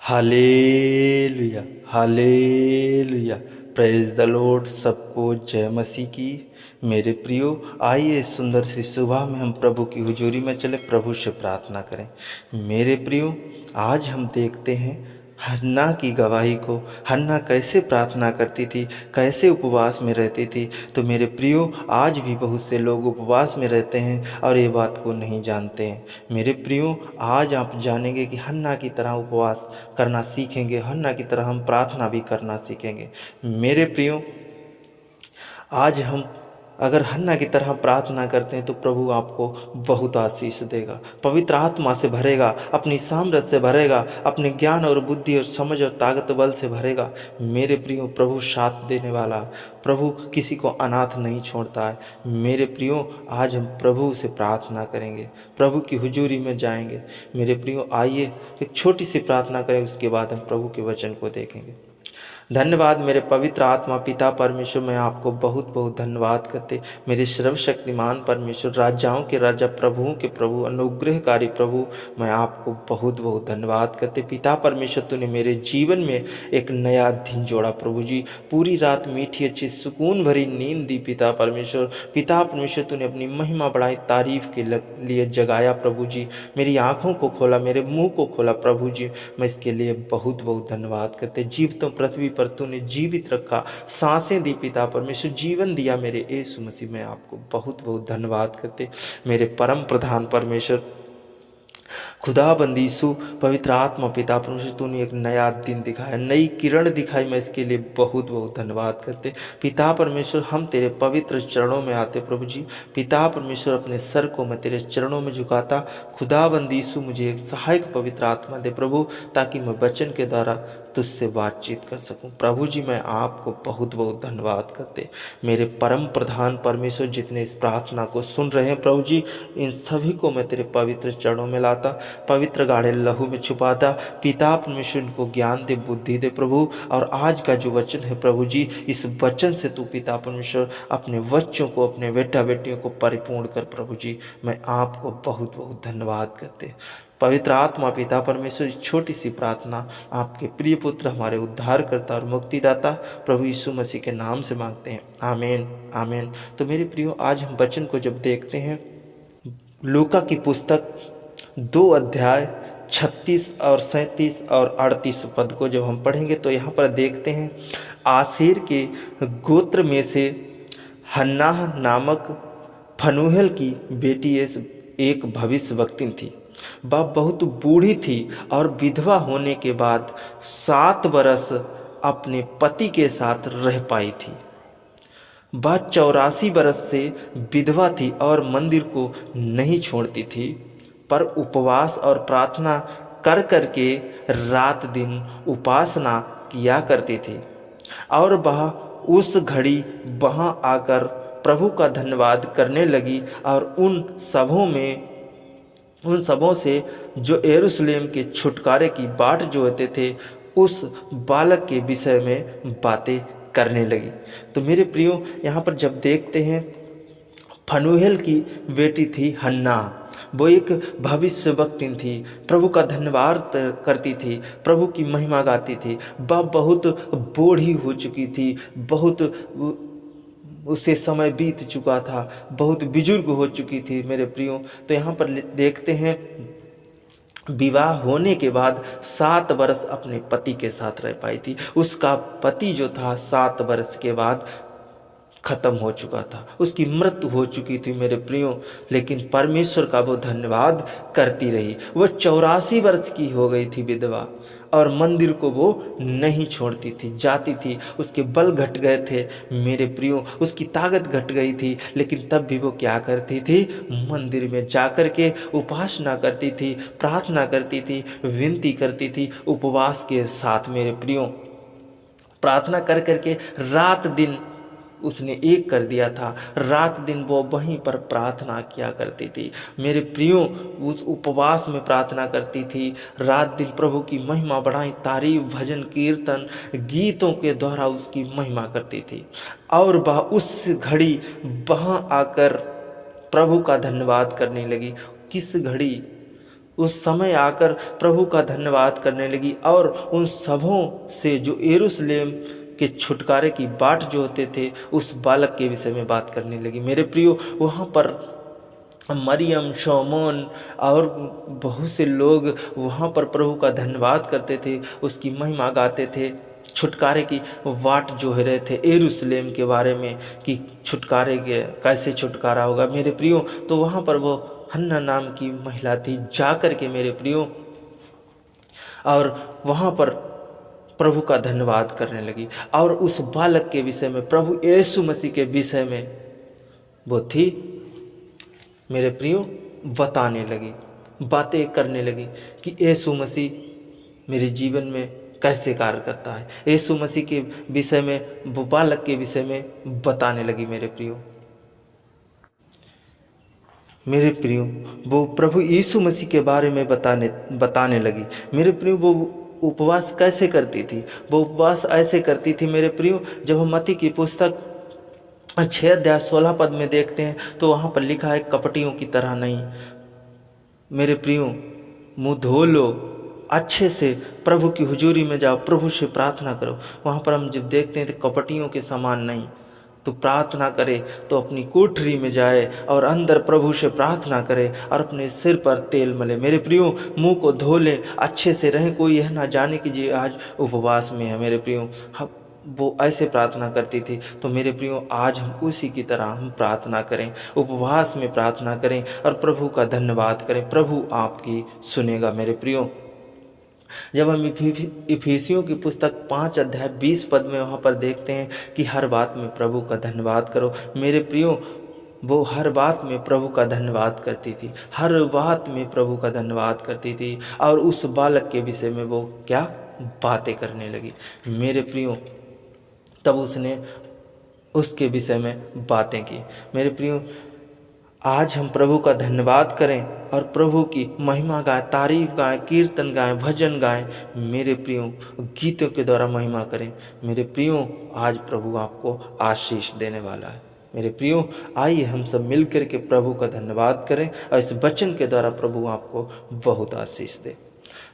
Hallelujah, hallelujah. Praise the Lord. सबको जय मसीह की। मेरे प्रियो, आइए इस सुंदर सी सुबह में हम प्रभु की हुजूरी में चले, प्रभु से प्रार्थना करें। मेरे प्रियो, आज हम देखते हैं हन्ना की गवाही को। हन्ना कैसे प्रार्थना करती थी, कैसे उपवास में रहती थी। तो मेरे प्रियो, आज भी बहुत से लोग उपवास में रहते हैं और ये बात को नहीं जानते हैं। मेरे प्रियो, आज आप जानेंगे कि हन्ना की तरह उपवास करना सीखेंगे, हन्ना की तरह हम प्रार्थना भी करना सीखेंगे। मेरे प्रियो, आज हम अगर हन्ना की तरह प्रार्थना करते हैं तो प्रभु आपको बहुत आशीष देगा, पवित्र आत्मा से भरेगा, अपनी सामर्थ्य से भरेगा, अपने ज्ञान और बुद्धि और समझ और ताकत बल से भरेगा। मेरे प्रियो, प्रभु साथ देने वाला, प्रभु किसी को अनाथ नहीं छोड़ता है। मेरे प्रियो, आज हम प्रभु से प्रार्थना करेंगे, प्रभु की हुजूरी में जाएंगे। मेरे प्रियो, आइए एक छोटी सी प्रार्थना करें, उसके बाद हम प्रभु के वचन को देखेंगे। धन्यवाद मेरे पवित्र आत्मा पिता परमेश्वर, मैं आपको बहुत बहुत धन्यवाद करते। मेरे सर्वशक्तिमान परमेश्वर, राजाओं के राजा, प्रभुओं के प्रभु, अनुग्रहकारी प्रभु, मैं आपको बहुत बहुत धन्यवाद करते। पिता परमेश्वर, तूने मेरे जीवन में एक नया दिन जोड़ा प्रभु जी। पूरी रात मीठी अच्छी सुकून भरी नींद दी पिता परमेश्वर। पिता परमेश्वर, तूने अपनी महिमा बढ़ाई, तारीफ के लिए जगाया प्रभु जी। मेरी आंखों को खोला, मेरे मुंह को खोला प्रभु जी। मैं इसके लिए बहुत बहुत धन्यवाद करते। जीवितों पृथ्वी पर तूने जीवित रखा, सांसें दी पिता परमेश्वर, जीवन दिया मेरे यीशु मसीह, में आपको बहुत बहुत धन्यवाद करते। मेरे परम प्रधान परमेश्वर, खुदाबंद यीशु, पवित्र आत्मा पिता परमेश्वर, तूने एक नया दिन दिखाया, नई किरण दिखाई, मैं इसके लिए बहुत बहुत धन्यवाद करते। पिता परमेश्वर, हम तेरे पवित्र चरणों में आते प्रभु जी। पिता परमेश्वर, अपने सर को मैं तेरे चरणों में झुकाता। खुदाबंद यीशु, मुझे एक सहायक पवित्र आत्मा दे प्रभु, ताकि मैं वचन के द्वारा तुझसे बातचीत कर सकूं। प्रभु जी, मैं आपको बहुत बहुत धन्यवाद करते। मेरे परम प्रधान परमेश्वर, जितने इस प्रार्थना को सुन रहे हैं प्रभु जी, इन सभी को मैं तेरे पवित्र चरणों में लाता, पवित्र गाढ़े लहू में छुपाता। पिता परमेश्वर, इनको ज्ञान दे, बुद्धि दे प्रभु। और आज का जो वचन है प्रभु जी, इस वचन से तू पिता परमेश्वर अपने बच्चों को, अपने बेटा बेटियों को परिपूर्ण कर प्रभु जी। मैं आपको बहुत बहुत धन्यवाद करते। पवित्र आत्मा पिता परमेश्वर, इस छोटी सी प्रार्थना आपके प्रिय पुत्र, हमारे उद्धारकर्ता और मुक्तिदाता प्रभु यीशु मसीह के नाम से मांगते हैं, आमीन आमीन। तो मेरे प्रियो, आज हम वचन को जब देखते हैं, लूका की पुस्तक 2 अध्याय 36 और 37 और 38 पद को जब हम पढ़ेंगे तो यहाँ पर देखते हैं, आसेर के गोत्र में से हन्नाह नामक फनूहेल की बेटी एक भविष्यवक्तिन थी। वह बहुत बूढ़ी थी और विधवा होने के बाद 7 बरस अपने पति के साथ रह पाई थी। वह 84 बरस से विधवा थी और मंदिर को नहीं छोड़ती थी, पर उपवास और प्रार्थना कर करके रात दिन उपासना किया करती थी। और वह उस घड़ी वहाँ आकर प्रभु का धन्यवाद करने लगी और उन सबों से जो यरूशलेम के छुटकारे की बाट जोहते थे, उस बालक के विषय में बातें करने लगी। तो मेरे प्रियो, यहाँ पर जब देखते हैं, फनूहेल की बेटी थी हन्ना, वो एक भविष्यवक्तिन थी, प्रभु का धन्यवाद करती थी, प्रभु की महिमा गाती थी। वह बहुत बूढ़ी हो चुकी थी, बहुत उसे समय बीत चुका था, बहुत बुजुर्ग हो चुकी थी मेरे प्रियो। तो यहाँ पर देखते हैं, विवाह होने के बाद 7 बरस अपने पति के साथ रह पाई थी। उसका पति जो था 7 बरस के बाद खत्म हो चुका था, उसकी मृत्यु हो चुकी थी मेरे प्रियो। लेकिन परमेश्वर का वो धन्यवाद करती रही। वह 84 वर्ष की हो गई थी विधवा, और मंदिर को वो नहीं छोड़ती थी, जाती थी। उसके बल घट गए थे मेरे प्रियो, उसकी ताकत घट गई थी, लेकिन तब भी वो क्या करती थी, मंदिर में जाकर के उपासना करती थी, प्रार्थना करती थी, विनती करती थी उपवास के साथ मेरे प्रियो। प्रार्थना कर करके रात दिन उसने एक कर दिया था, रात दिन वो वहीं पर प्रार्थना किया करती थी मेरे प्रियो। उस उपवास में प्रार्थना करती थी, रात दिन प्रभु की महिमा बढ़ाई, तारीफ, भजन, कीर्तन, गीतों के द्वारा उसकी महिमा करती थी। और वह उस घड़ी वहाँ आकर प्रभु का धन्यवाद करने लगी। किस घड़ी? उस समय आकर प्रभु का धन्यवाद करने लगी और उन सबों से जो यरूशलेम के छुटकारे की बाट जो होते थे उस बालक के विषय में बात करने लगी। मेरे प्रियो, वहाँ पर मरियम, शौमोन और बहुत से लोग वहाँ पर प्रभु का धन्यवाद करते थे, उसकी महिमा गाते थे, छुटकारे की वाट जो है रहे थे यरूशलेम के बारे में कि छुटकारे के कैसे छुटकारा होगा। मेरे प्रियो, तो वहाँ पर वो हन्ना नाम की महिला थी, जाकर के मेरे प्रियो और वहाँ पर प्रभु का धन्यवाद करने लगी और उस बालक के विषय में, प्रभु यीशु मसीह के विषय में वो थी मेरे प्रियो बताने लगी, बातें करने लगी कि यीशु मसीह मेरे जीवन में कैसे कार्य करता है। यीशु मसीह के विषय में, वो बालक के विषय में बताने लगी। मेरे प्रियो वो प्रभु यीशु मसीह के बारे में बताने लगी। मेरे प्रियो, वो उपवास कैसे करती थी? वो उपवास ऐसे करती थी मेरे प्रियो, जब हम मत्ती की पुस्तक 6 अध्याय 16 पद में देखते हैं तो वहाँ पर लिखा है, कपटियों की तरह नहीं। मेरे प्रियो, मुँह धो लो, अच्छे से प्रभु की हुजूरी में जाओ, प्रभु से प्रार्थना करो। वहाँ पर हम जब देखते हैं तो कपटियों के समान नहीं, तो प्रार्थना करे तो अपनी कोठरी में जाए और अंदर प्रभु से प्रार्थना करे और अपने सिर पर तेल मले। मेरे प्रियो, मुंह को धो ले, अच्छे से रहें, कोई यह ना जाने कि जी आज उपवास में है। मेरे प्रियो, वो ऐसे प्रार्थना करती थी। तो मेरे प्रियो, आज हम उसी की तरह हम प्रार्थना करें, उपवास में प्रार्थना करें और प्रभु का धन्यवाद करें। प्रभु आपकी सुनेगा। मेरे प्रियो, जब हम इफिसियों की पुस्तक 5 अध्याय 20 पद में वहाँ पर देखते हैं कि हर बात में प्रभु का धन्यवाद करो। मेरे प्रियो, वो हर बात में प्रभु का धन्यवाद करती थी, हर बात में प्रभु का धन्यवाद करती थी और उस बालक के विषय में वो क्या बातें करने लगी। मेरे प्रियो, तब उसने उसके विषय में बातें की। मेरे प्रियो, आज हम प्रभु का धन्यवाद करें और प्रभु की महिमा गाएं, तारीफ गाएं, कीर्तन गाएं, भजन गाएं। मेरे प्रियो, गीतों के द्वारा महिमा करें। मेरे प्रियो, आज प्रभु आपको आशीष देने वाला है। मेरे प्रियो, आइए हम सब मिलकर के प्रभु का धन्यवाद करें और इस वचन के द्वारा प्रभु आपको बहुत आशीष दे।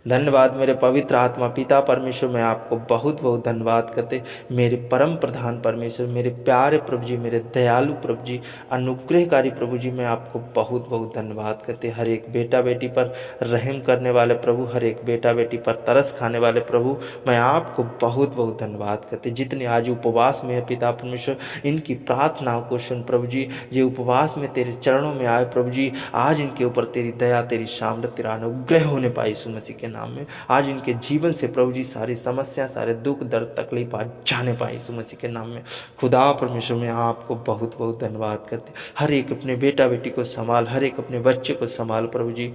धन्यवाद मेरे पवित्र आत्मा पिता परमेश्वर, मैं आपको बहुत बहुत धन्यवाद करते। मेरे परम प्रधान परमेश्वर, मेरे प्यारे प्रभु जी, मेरे दयालु प्रभु जी, अनुग्रहकारी प्रभु जी, मैं आपको बहुत बहुत धन्यवाद करते। हर एक बेटा बेटी पर रहम करने वाले प्रभु, हर एक बेटा बेटी पर तरस खाने वाले प्रभु, मैं आपको बहुत बहुत धन्यवाद करते। जितने आज उपवास में है पिता परमेश्वर, इनकी प्रार्थनाओं को सुन प्रभु जी। जो उपवास में तेरे चरणों में आए प्रभु जी, आज इनके ऊपर तेरी दया, तेरी सामर्थ्य, तेरा अनुग्रह होने पाए यीशु मसीह के नाम में। आज इनके जीवन से प्रभु जी सारी समस्या, सारे दुख दर्द तकलीफ आज जाने पाए यीशु मसीह के नाम में। खुदा परमेश्वर, मैं आपको बहुत बहुत धन्यवाद करते। हर एक अपने बेटा बेटी को संभाल, हर एक अपने बच्चे को संभाल प्रभु जी।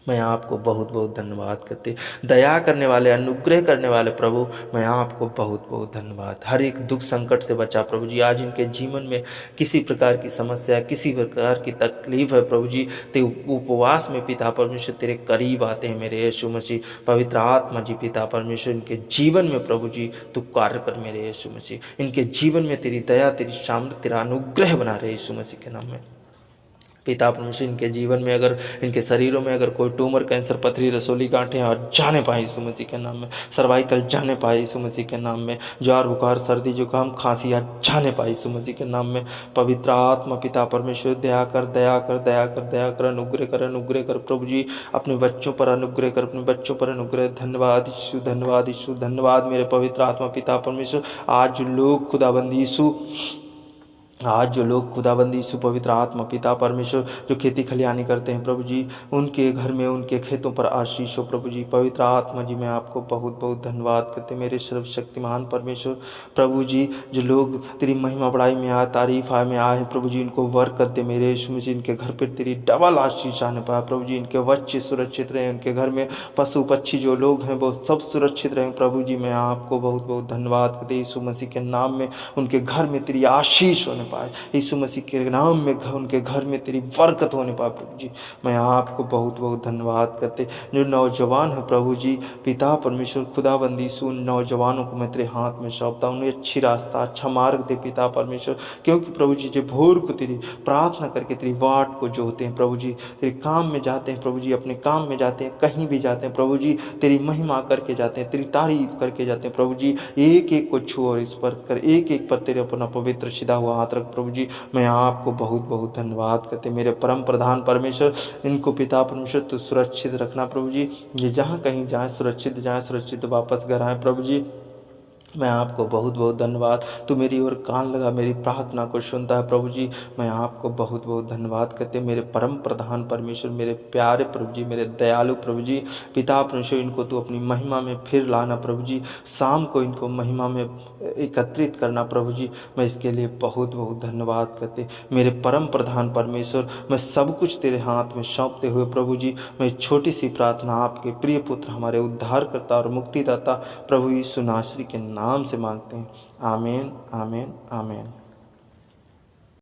मैं आपको बहुत बहुत धन्यवाद करते। दया करने वाले, अनुग्रह करने वाले प्रभु, मैं आपको बहुत बहुत धन्यवाद। हर एक दुख संकट से बचा प्रभु जी। आज इनके जीवन में किसी प्रकार की समस्या, किसी प्रकार की तकलीफ है प्रभु जी, तो उपवास में पिता परमेश्वर तेरे करीब आते हैं मेरे यीशु मसीह। पवित्र आत्मा जी पिता परमेश्वर, इनके जीवन में प्रभु जी तू कार्य कर मेरे यीशु मसीह। इनके जीवन में तेरी दया, तेरी सामर्थ्य, तेरा अनुग्रह बना रहे यीशु मसीह के नाम में। पिता परमेश्वर, इनके जीवन में अगर, इनके शरीरों में अगर कोई ट्यूमर, कैंसर, पथरी, रसोली गांठें और जाने पाए यीशु मसीह के नाम में। सर्वाइकल जाने पाए यीशु मसीह के नाम में। ज्वार, बुखार, सर्दी, जुकाम, खांसी आज जाने पाए यीशु मसीह के नाम में। पवित्र आत्मा पिता परमेश्वर, दया कर, दया कर, दया कर, दया कर, अनुग्रह कर, अनुग्रह कर प्रभु जी। अपने बच्चों पर अनुग्रह कर, अपने बच्चों पर अनुग्रह। धन्यवाद यीशु, धन्यवाद यीशु, धन्यवाद मेरे पवित्र आत्मा पिता परमेश्वर। आज लोग खुदाबंद यीशु, आज जो लोग खुदाबंदी यीशु पवित्र आत्मा पिता परमेश्वर जो खेती खलियानी करते हैं प्रभु जी, उनके घर में, उनके खेतों पर आशीष हो प्रभु जी। पवित्र आत्मा जी, मैं आपको बहुत बहुत धन्यवाद करते मेरे सर्वशक्तिमान परमेश्वर। प्रभु जी, जो लोग तेरी महिमा बड़ाई में आए, तारीफ आए में आए हैं प्रभु जी, इनको बरकत दे मेरे यीशु मसीह। इनके घर पर तेरी डबल आशीष आने पाए प्रभु जी। इनके बच्चे सुरक्षित रहें, उनके घर में पशु पक्षी जो लोग हैं वो सब सुरक्षित रहें प्रभु जी। मैं आपको बहुत बहुत धन्यवाद करते यीशु मसीह के नाम में। उनके घर में तेरी आशीष होने पाए, यीशु मसीह के नाम में उनके घर में तेरी बरकत होने पाए प्रभु जी। मैं आपको बहुत बहुत धन्यवाद करते, जो नौजवान है प्रभु जी, पिता परमेश्वर खुदाबंदी सुन नौजवानों को मैं तेरे हाथ में सौंपता हूँ, उन्हें अच्छी रास्ता अच्छा मार्ग दे पिता परमेश्वर, क्योंकि प्रभु जी जो भोर को तेरी प्रार्थना करके तेरी वाट को जोहते हैं प्रभु जी, तेरे काम में जाते हैं प्रभु जी, अपने काम में जाते हैं, कहीं भी जाते हैं प्रभु जी, तेरी महिमा करके जाते हैं, तेरी तारीफ करके जाते हैं प्रभु जी। एक एक को छू और स्पर्श कर, एक एक पर तेरे अपना पवित्र सीधा हुआ हाथ रख प्रभु जी। मैं आपको बहुत बहुत धन्यवाद करते, मेरे परम प्रधान परमेश्वर, इनको पिता परमेश्वर तो सुरक्षित रखना प्रभु जी, ये जहाँ कहीं जाए सुरक्षित जाए, सुरक्षित वापस घर आए प्रभु जी। मैं आपको बहुत बहुत धन्यवाद, तू मेरी ओर कान लगा, मेरी प्रार्थना को सुनता है प्रभु जी। मैं आपको बहुत बहुत धन्यवाद करते, मेरे परम प्रधान परमेश्वर, मेरे प्यारे प्रभु जी, मेरे दयालु प्रभु जी, पिता परमेश्वर, इनको तू अपनी महिमा में फिर लाना प्रभु जी, शाम को इनको महिमा में एकत्रित करना प्रभु जी। मैं इसके लिए बहुत बहुत धन्यवाद करते, मेरे परम प्रधान परमेश्वर, मैं सब कुछ तेरे हाथ में सौंपते हुए प्रभु जी, मैं छोटी सी प्रार्थना आपके प्रिय पुत्र हमारे उद्धारकर्ता और मुक्तिदाता प्रभु यीशु नासरी के नाम से मांगते हैं। आमीन आमीन आमीन।